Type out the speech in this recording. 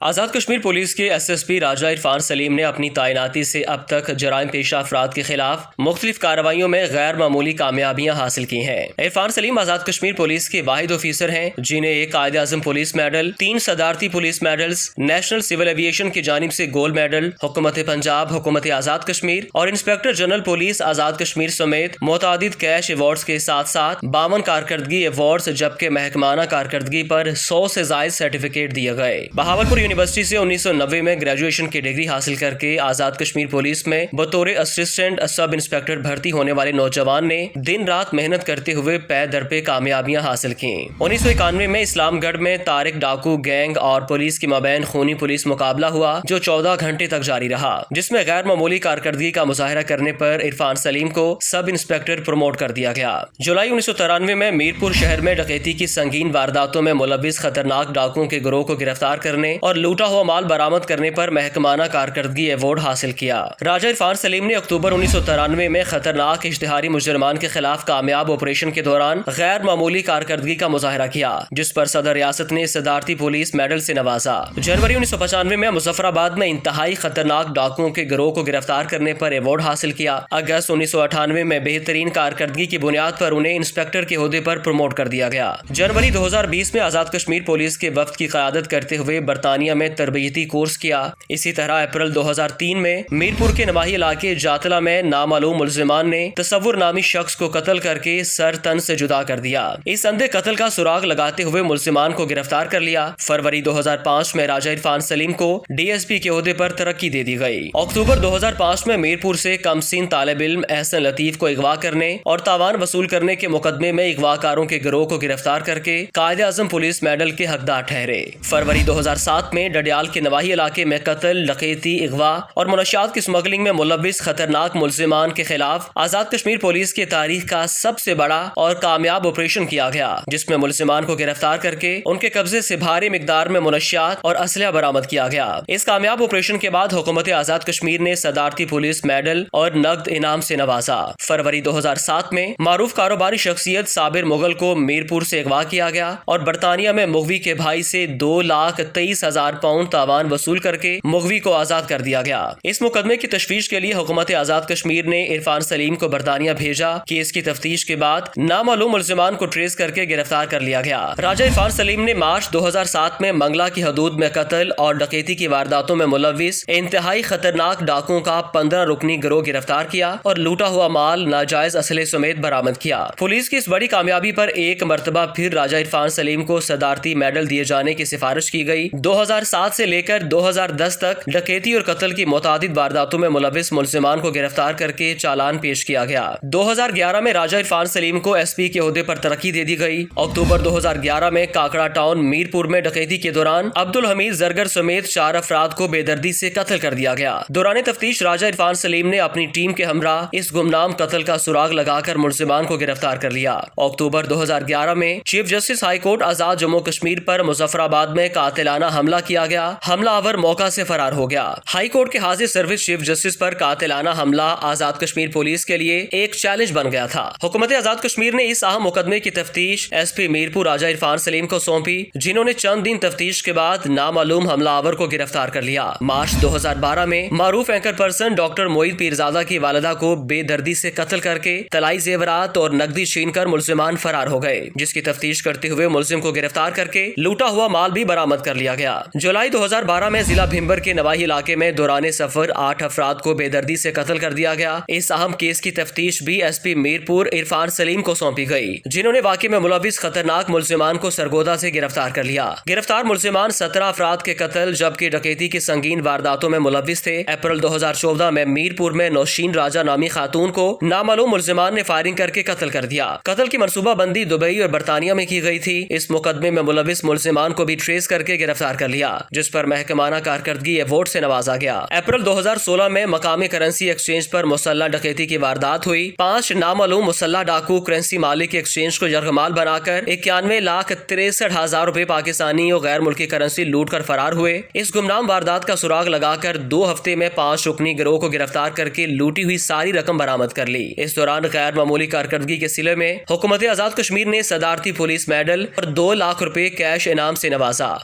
Azad Kashmir police کے S S P راجہ عرفان سلیم نے اپنی تعیناتی سے اب تک جرائم پیشہ افراد کے خلاف مختلف کارروائیوں میں غیر معمولی کامیابیاں حاصل کی ہیں۔ عرفان سلیم آزاد کشمیر پولیس کے واحد آفیسر ہیں جنہیں ایک قائد اعظم پولیس میڈل، 3 صدارتی police medals, national civil aviation کی جانب سے گولڈ میڈل، حکومت پنجاب، حکومت آزاد کشمیر اور inspector general police Azad Kashmir سمیت متعدد کیش ایوارڈز کے ساتھ ساتھ 52 کارکردگی ایوارڈز جبکہ محکمانہ کارکردگی پر 100 سے زائد سرٹیفکیٹ دیے گئے۔ بہاولپور یونیورسٹی سے 1990 میں گریجویشن کی ڈگری حاصل کر کے آزاد کشمیر پولیس میں بطور اسسٹنٹ سب انسپکٹر بھرتی ہونے والے نوجوان نے دن رات محنت کرتے ہوئے پے در پے کامیابیاں حاصل کی۔ 1991 میں اسلام گڑھ میں طارق ڈاکو گینگ اور پولیس کے مابین خونی پولیس مقابلہ ہوا جو 14 گھنٹے تک جاری رہا، جس میں غیر معمولی کارکردگی کا مظاہرہ کرنے پر عرفان سلیم کو سب انسپکٹر پروموٹ کر دیا گیا۔ جولائی 1993 میں میرپور شہر میں ڈکیتی کی سنگین وارداتوں میں ملوث خطرناک ڈاکوؤں کے گروہ کو گرفتار کرنے اور لوٹا ہوا مال برآمد کرنے پر محکمانہ کارکردگی ایوارڈ حاصل کیا۔ راجہ عرفان سلیم نے اکتوبر 1993 میں خطرناک اشتہاری مجرمان کے خلاف کامیاب آپریشن کے دوران غیر معمولی کارکردگی کا مظاہرہ کیا، جس پر صدر ریاست نے صدارتی پولیس میڈل سے نوازا۔ جنوری 1995 میں مظفر آباد میں انتہائی خطرناک ڈاکوؤں کے گروہ کو گرفتار کرنے پر ایوارڈ حاصل کیا۔ اگست 1998 میں بہترین کارکردگی کی بنیاد پر انہیں انسپکٹر کے عہدے پر پروموٹ کر دیا گیا۔ جنوری 2020 میں آزاد کشمیر پولیس کے وفد کی قیادت کرتے ہوئے برطانیہ میں تربیتی کورس کیا۔ اسی طرح اپریل 2003 میں میرپور کے نواحی علاقے جاتلا میں نامعلوم ملزمان نے تصور نامی شخص کو قتل کر کے سر تن سے جدا کر دیا۔ اس اندھے قتل کا سراغ لگاتے ہوئے ملزمان کو گرفتار کر لیا۔ فروری 2005 میں راجہ عرفان سلیم کو ڈی ایس پی کے عہدے پر ترقی دے دی گئی۔ اکتوبر 2005 میں میرپور سے کم سن طالب علم احسن لطیف کو اغوا کرنے اور تاوان وصول کرنے کے مقدمے میں اغوا کاروں کے گروہ کو گرفتار کر کے قائد اعظم پولیس میڈل کے حقدار ٹھہرے۔ فروری 2007 میں ڈڈیال کے نواحی علاقے میں قتل، ڈکیتی، اغوا اور منشیات کی اسمگلنگ میں ملوث خطرناک ملزمان کے خلاف آزاد کشمیر پولیس کی تاریخ کا سب سے بڑا اور کامیاب آپریشن کیا گیا، جس میں ملزمان کو گرفتار کر کے ان کے قبضے سے بھاری مقدار میں منشیات اور اسلحہ برآمد کیا گیا۔ اس کامیاب آپریشن کے بعد حکومت آزاد کشمیر نے صدارتی پولیس میڈل اور نقد انعام سے نوازا۔ فروری 2007 میں معروف کاروباری شخصیت صابر مغل کو میرپور سے اغوا کیا گیا اور برطانیہ میں مغوی کے بھائی سے 2,23,000 پاؤنڈ تاوان وصول کر کے مغوی کو آزاد کر دیا گیا۔ اس مقدمے کی تشویش کے لیے حکومت آزاد کشمیر نے عرفان سلیم کو برطانیہ بھیجا کہ اس کی تفتیش کے بعد نامعلوم ملزمان کو ٹریس کر کے گرفتار کر لیا گیا۔ راجہ عرفان سلیم نے مارچ 2007 میں منگلا کی حدود میں قتل اور ڈکیتی کی وارداتوں میں ملوث انتہائی خطرناک ڈاکوؤں کا 15 رکنی گروہ گرفتار کیا اور لوٹا ہوا مال، ناجائز اسلحے سمیت برآمد کیا۔ پولیس کی اس بڑی کامیابی پر ایک مرتبہ پھر راجہ عرفان سلیم کو صدارتی میڈل دیے جانے کی سفارش کی گئی۔ 2007 سے لے کر 2010 تک ڈکیتی اور قتل کی متعدد وارداتوں میں ملوث ملزمان کو گرفتار کر کے چالان پیش کیا گیا۔ 2011 میں راجہ عرفان سلیم کو ایس پی کے عہدے پر ترقی دے دی گئی۔ اکتوبر 2011 میں کاکڑا ٹاؤن میرپور میں ڈکیتی کے دوران عبدالحمید زرگر سمیت 4 افراد کو بے دردی سے قتل کر دیا گیا۔ دوران تفتیش راجہ عرفان سلیم نے اپنی ٹیم کے ہمراہ اس گمنام قتل کا سراغ لگا کر ملزمان کو گرفتار کر لیا۔ اکتوبر 2011 میں چیف جسٹس ہائی کورٹ آزاد جموں کشمیر پر مظفر آباد میں قاتلانہ حملہ کیا گیا۔ حملہ آور موقع سے فرار ہو گیا۔ ہائی کورٹ کے حاضر سروس چیف جسٹس پر قاتلانہ حملہ آزاد کشمیر پولیس کے لیے ایک چیلنج بن گیا تھا۔ حکومت آزاد کشمیر نے اس اہم مقدمے کی تفتیش ایس پی میرپور راجہ عرفان سلیم کو سونپی، جنہوں نے چند دن تفتیش کے بعد نامعلوم حملہ آور کو گرفتار کر لیا۔ مارچ 2012 میں معروف anchor person doctor Moeed Pirzada کی والدہ کو بے دردی سے قتل کر کے طلائی زیورات اور نقدی چھین کر ملزمان فرار ہو گئے، جس کی تفتیش کرتے ہوئے ملزم کو گرفتار کر کے لوٹا ہوا مال بھی برآمد کر لیا گیا۔ جولائی 2012 میں ضلع بھمبر کے نواحی علاقے میں دوران سفر 8 افراد کو بے دردی سے قتل کر دیا گیا۔ اس اہم کیس کی تفتیش بھی ایس پی میرپور عرفان سلیم کو سونپی گئی، جنہوں نے واقعے میں ملوث خطرناک ملزمان کو سرگودا سے گرفتار کر لیا۔ گرفتار ملزمان 17 افراد کے قتل جبکہ ڈکیتی کی سنگین وارداتوں میں ملوث تھے۔ اپریل 2014 میں میرپور میں نوشین راجہ نامی خاتون کو نامعلوم ملزمان نے فائرنگ کر کے قتل کر دیا۔ قتل کی منصوبہ بندی دبئی اور برطانیہ میں کی گئی تھی۔ اس مقدمے میں ملوث ملزمان کو بھی ٹریس کر کے گرفتار کر لیا، جس پر محکمانہ کارکردگی ایوارڈ سے نوازا گیا۔ اپریل 2016 میں مقامی کرنسی ایکسچینج پر مسلح ڈکیتی کی واردات ہوئی۔ 5 نامعلوم مسلح ڈاکو کرنسی مالک ایکسچینج کو یرغمال بنا کر 91,63,000 روپے پاکستانی اور غیر ملکی کرنسی لوٹ کر فرار ہوئے۔ اس گمنام واردات کا سراغ لگا کر 2 ہفتے میں 5 رکنی گروہ کو گرفتار کر کے لوٹی ہوئی ساری رقم برآمد کر لی۔ اس دوران غیر معمولی کارکردگی کے سلسلے میں حکومت آزاد کشمیر نے صدارتی پولیس میڈل اور 2 لاکھ روپے کیش انعام سے نوازا۔